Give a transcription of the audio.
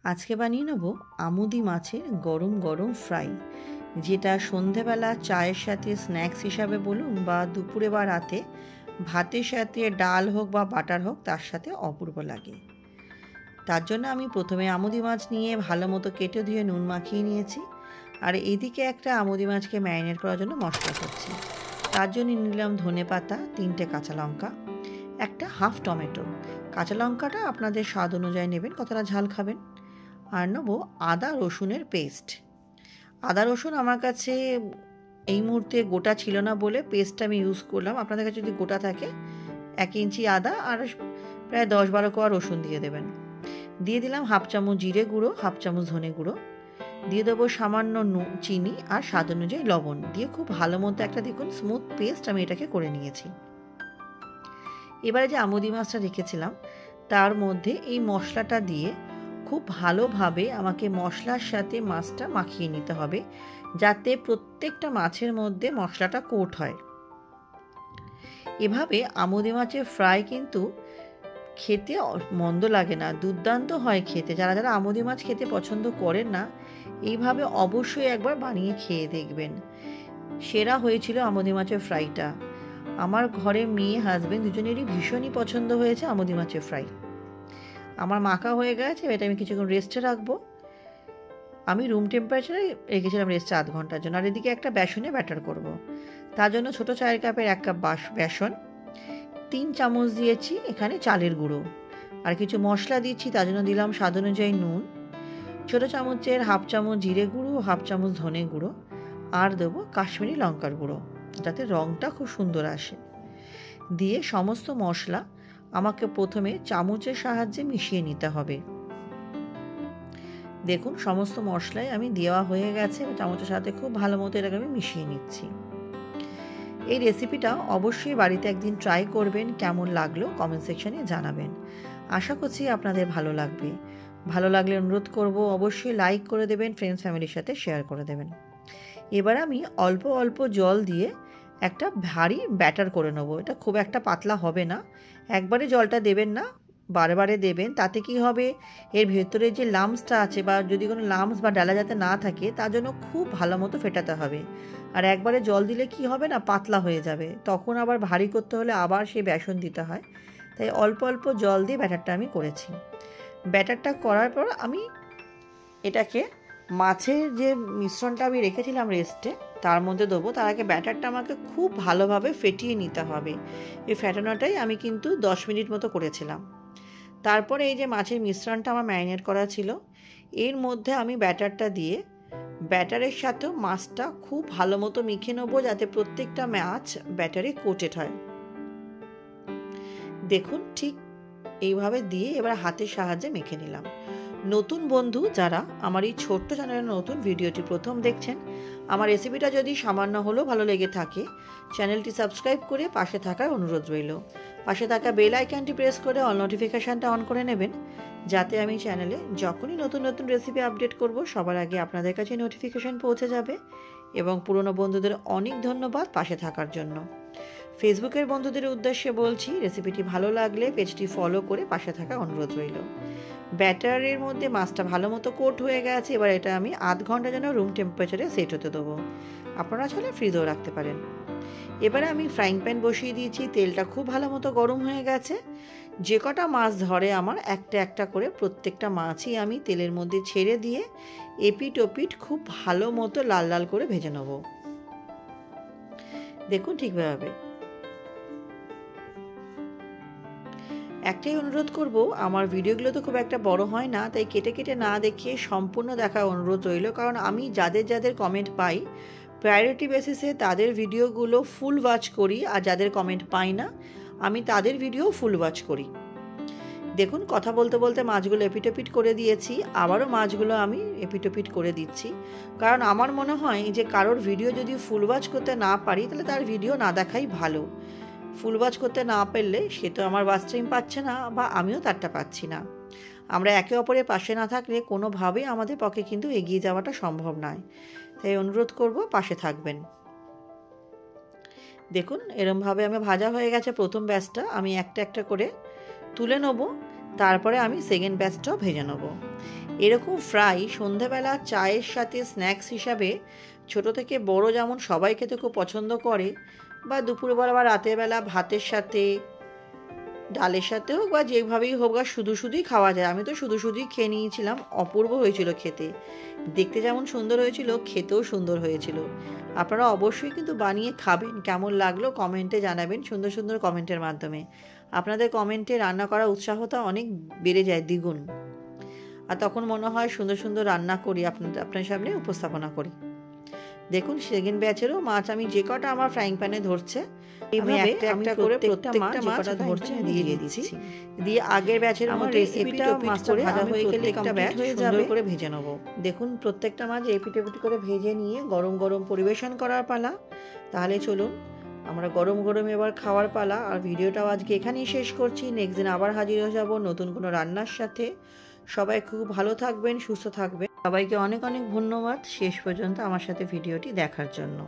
আজকে বানিয়ে নেব আমুদি মাছের গরম গরম ফ্রাই, যেটা সন্ধেবেলা চায়ের সাথে স্ন্যাক্স হিসাবে বলুন বা দুপুরে বা রাতে ভাতের সাথে ডাল হোক বা বাটার হোক তার সাথে অপূর্ব লাগে। তার জন্য আমি প্রথমে আমুদি মাছ নিয়ে ভালো মতো কেটে ধুয়ে নুন মাখিয়ে নিয়েছি, আর এদিকে একটা আমুদি মাছকে ম্যারিনেট করার জন্য মশলা করছি। তার জন্য নিলাম ধনেপাতা, 3টে কাঁচা লঙ্কা, একটা হাফ টমেটো। কাঁচা লঙ্কাটা আপনাদের স্বাদ অনুযায়ী নেবেন, কতটা ঝাল খাবেন। আর নেবো আদা রসুনের পেস্ট। আদা রসুন আমার কাছে এই মুহূর্তে গোটা ছিল না বলে পেস্টটা আমি ইউজ করলাম। আপনাদের কাছে যদি গোটা থাকে 1 ইঞ্চি আদা আর প্রায় 10-12 কোয়া রসুন দিয়ে দেবেন। দিয়ে দিলাম হাফ চামচ জিরে গুঁড়ো, হাফ চামচ ধনে গুঁড়ো, দিয়ে দেবো সামান্য চিনি আর স্বাদ অনুযায়ী লবণ দিয়ে খুব ভালো মতো একটা দেখুন স্মুথ পেস্ট আমি এটাকে করে নিয়েছি। এবারে যে আমুদি মাছটা রেখেছিলাম তার মধ্যে এই মশলাটা দিয়ে খুব ভালোভাবে আমাকে মশলার সাথে মাছটা মাখিয়ে নিতে হবে, যাতে প্রত্যেকটা মাছের মধ্যে মশলাটা কোট হয়। এভাবে আমুদি মাছের ফ্রাই কিন্তু খেতে মন্দ লাগে না, দুর্দান্ত হয় খেতে। যারা যারা আমুদি মাছ খেতে পছন্দ করেন না, এইভাবে অবশ্যই একবার বানিয়ে খেয়ে দেখবেন। সেরা হয়েছিল আমুদি মাছের ফ্রাইটা। আমার ঘরে মেয়ে হাজবেন্ড দুজনেরই ভীষণই পছন্দ হয়েছে আমুদি মাছের ফ্রাই। আমার মাখা হয়ে গেছে, এটা আমি কিছুক্ষণ রেস্টে রাখবো। আমি রুম টেম্পারেচারে রেখেছিলাম রেস্টে 1/2 ঘন্টার জন্য। আর এদিকে একটা বেসনে ব্যাটার করব। তার জন্য ছোটো চায়ের কাপের 1 কাপ বেসন, 3 চামচ দিয়েছি এখানে চালের গুঁড়ো, আর কিছু মশলা দিচ্ছি। তার জন্য দিলাম স্বাদ অনুযায়ী নুন, ছোটো চামচের হাফ চামচ জিরে গুঁড়ো, হাফ চামচ ধনে গুঁড়ো, আর দেবো কাশ্মীরি লঙ্কার গুঁড়ো, যাতে রঙটা খুব সুন্দর আসে। দিয়ে সমস্ত মশলা আমাকে প্রথমে চামচের সাহায্যে মিশিয়ে নিতে হবে। দেখুন সমস্ত মশলাই আমি দেওয়া হয়ে গেছে, চামচের সাথে খুব ভালো মতো এটাকে আমি মিশিয়ে নিচ্ছি। এই রেসিপিটা অবশ্যই বাড়িতে একদিন ট্রাই করবেন, কেমন লাগলো কমেন্ট সেকশনে জানাবেন। আশা করছি আপনাদের ভালো লাগবে। ভালো লাগলে অনুরোধ করব অবশ্যই লাইক করে দেবেন, ফ্রেন্ডস ফ্যামিলির সাথে শেয়ার করে দেবেন। এবার আমি অল্প অল্প জল দিয়ে একটা ভারী ব্যাটার করে নেবো। এটা খুব একটা পাতলা হবে না, একবারে জলটা দেবেন না, বারে বারে দেবেন। তাতে কি হবে, এর ভেতরে যে লাম্পসটা আছে বা যদি কোনো লাম্পস বা ডালা যাতে না থাকে তার জন্য খুব ভালো মতো ফেটাতে হবে। আর একবারে জল দিলে কি হবে না, পাতলা হয়ে যাবে, তখন আবার ভারী করতে হলে আবার সেই বেসন দিতে হয়। তাই অল্প অল্প জল দিয়ে ব্যাটারটা আমি করেছি। ব্যাটারটা করার পর আমি এটাকে মাছের যে মিশ্রণটা আমি রেখেছিলাম রেস্টে তার মধ্যে দেবো। তার আগে ব্যাটারটা আমাকে খুব ভালোভাবে ফেটিয়ে নিতে হবে। এই ফেটানোটাই আমি কিন্তু 10 মিনিট মতো করেছিলাম। তারপরে এই যে মাছের মিশ্রণটা আমার ম্যারিনেট করা ছিল, এর মধ্যে আমি ব্যাটারটা দিয়ে ব্যাটারের সাথেও মাছটা খুব ভালো মতো মেখে নেবো, যাতে প্রত্যেকটা মাছ ব্যাটারে কোটেড হয়। দেখুন ঠিক এইভাবে দিয়ে এবার হাতের সাহায্যে মেখে নিলাম। নতুন বন্ধু যারা আমার এই ছোট্ট চ্যানেলের নতুন ভিডিওটি প্রথম দেখছেন, আমার রেসিপিটা যদি সামান্য হলেও ভালো লেগে থাকে চ্যানেলটি সাবস্ক্রাইব করে পাশে থাকার অনুরোধ রইল। পাশে থাকা বেল আইকনটি প্রেস করে অল নোটিফিকেশানটা অন করে নেবেন, যাতে আমি চ্যানেলে যখনই নতুন নতুন রেসিপি আপডেট করব সবার আগে আপনাদের কাছে নোটিফিকেশান পৌঁছে যাবে। এবং পুরনো বন্ধুদের অনেক ধন্যবাদ পাশে থাকার জন্য। ফেসবুকের বন্ধুদের উদ্দেশ্যে বলছি, রেসিপিটি ভালো লাগলে পেজটি ফলো করে পাশে থাকার অনুরোধ রইল। ব্যাটারের মধ্যে মাছটা ভালো মতো কোট হয়ে গেছে। এবার এটা আমি 1/2 ঘন্টা যেন রুম টেম্পারেচারে সেট হতে দেবো। আপনারা চাইলে ফ্রিজেও রাখতে পারেন। এবারে আমি ফ্রাইং প্যান বসিয়ে দিয়েছি, তেলটা খুব ভালো মতো গরম হয়ে গেছে। যে কটা মাছ ধরে আমার একটা একটা করে প্রত্যেকটা মাছই আমি তেলের মধ্যে ছেড়ে দিয়ে এপিট ওপিট খুব ভালো মতো লাল লাল করে ভেজে নেব। দেখুন ঠিকভাবে। একটাই অনুরোধ করব, আমার ভিডিওগুলো তো খুব একটা বড় হয় না, তাই কেটে কেটে না দেখিয়ে সম্পূর্ণ দেখার অনুরোধ রইল। কারণ আমি যাদের যাদের কমেন্ট পাই প্রায়োরিটি বেসিসে তাদের ভিডিওগুলো ফুল ওয়াচ করি, আর যাদের কমেন্ট পাই না আমি তাদের ভিডিও ফুল ওয়াচ করি। দেখুন কথা বলতে বলতে মাছগুলো এপিটোপিট করে দিয়েছি, আবারও মাছগুলো আমি এপিটোপিট করে দিচ্ছি। কারণ আমার মনে হয় যে কারোর ভিডিও যদি ফুল ওয়াচ করতে না পারি তাহলে তার ভিডিও না দেখাই ভালো। ফুল ওয়াচ করতে না পারলে সে তো আমার ওয়াচ টাইম পাচ্ছে না, বা আমিও তারটা পাচ্ছি না। আমরা একে অপরের পাশে না থাকলে কোনোভাবেই আমাদের পক্ষে কিন্তু এগিয়ে যাওয়াটা সম্ভব নয়। তাই অনুরোধ করব পাশে থাকবেন। দেখুন এরমভাবে আমি ভাজা হয়ে গেছে প্রথম ব্যাচটা, আমি একটা একটা করে তুলে নেব। তারপরে আমি সেকেন্ড ব্যাচটাও ভেজে নেব। এরকম ফ্রাই সন্ধেবেলা চায়ের সাথে স্ন্যাক্স হিসাবে ছোট থেকে বড় যেমন সবাই খেতে খুব পছন্দ করে, বা দুপুরবেলা বা রাতের বেলা ভাতের সাথে, ডালের সাথে হোক বা যেভাবেই হোক, আর শুধু শুধুই খাওয়া যায়। আমি তো শুধু শুধুই খেয়ে নিয়েছিলাম, অপূর্ব হয়েছিল খেতে। দেখতে যেমন সুন্দর হয়েছিল, খেতেও সুন্দর হয়েছিল। আপনারা অবশ্যই কিন্তু বানিয়ে খাবেন, কেমন লাগলো কমেন্টে জানাবেন, সুন্দর সুন্দর কমেন্টের মাধ্যমে। আপনাদের কমেন্টে রান্না করার উৎসাহটা অনেক বেড়ে যায়, দ্বিগুণ। আর তখন মনে হয় সুন্দর সুন্দর রান্না করি, আপনার সামনে উপস্থাপনা করি। দেখুন সেকেন্ড ব্যাচেরও মাছ আমি যে কটা আমার ফ্রাইং প্যানে ধরছে, এইভাবে একটা করে প্রত্যেকটা মাছ ধরছে দিয়ে দিচ্ছি। দিয়ে আগের ব্যাচের আমার রেসিপিটা মাছটা ভাজা হয়ে গেলে একটা ব্যাচ সুন্দর করে ভেজে নেব। দেখুন প্রত্যেকটা মাছ এপিট করে ভেজে নিয়ে গরম গরম পরিবেশন করার পালা। তাহলে চলুন আমরা গরম গরম এবার খাওয়ার পালা। আর ভিডিওটাও আজকে এখানেই শেষ করছি। নেক্সট দিন আবার হাজির হয়ে যাব নতুন কোনো রান্নার সাথে। সবাই খুব ভালো থাকবেন, সুস্থ থাকবেন। সবাইকে অনেক অনেক ধন্যবাদ শেষ পর্যন্ত আমার সাথে ভিডিওটি দেখার জন্য।